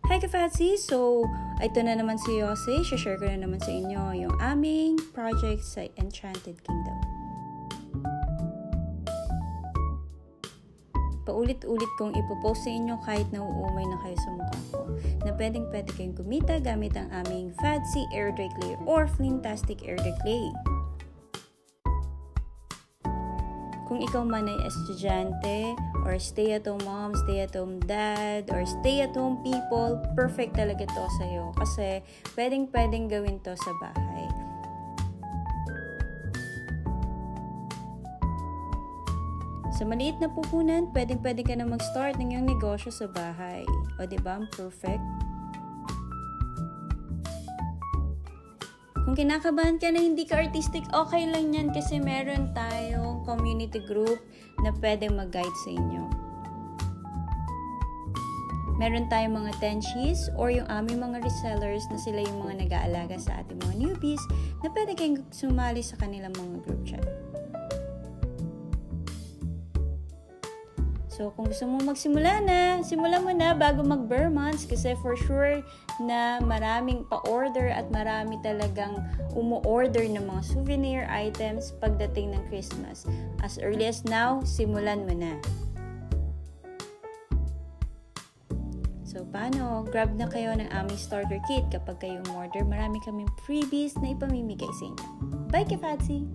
Hi Kafatsi! So, ito na naman si Yose. Share ko na naman sa inyo yung aming project sa Enchanted Kingdom. Paulit-ulit kong ipopost sa inyo kahit nauumay na kayo sa mukha ko na pwede kayong kumita gamit ang aming Fatsi Air Dry Clay or Flintastic Air Dry Clay. Kung ikaw man ay estudyante or stay-at-home mom, stay-at-home dad, or stay-at-home people, perfect talaga to sa'yo kasi pwedeng gawin to sa bahay. Sa maliit na puhunan, pwede ka na mag-start ng iyong negosyo sa bahay. O diba, perfect? Kung kinakabahan ka na hindi ka artistic, okay lang yan kasi meron tayong community group na pwedeng mag-guide sa inyo. Meron tayong mga tenchies or yung aming mga resellers na sila yung mga nag-aalaga sa ating mga newbies na pwede kayong sumali sa kanilang mga group chat. So, kung gusto mo magsimula na, simulan mo na bago mag-bare months kasi for sure na maraming pa-order at marami talagang umu-order ng mga souvenir items pagdating ng Christmas. As early as now, simulan mo na. So, paano? Grab na kayo ng aming starter kit kapag kayong order. Marami kaming freebies na ipamimigay sa inyo. Bye, Kafatsi!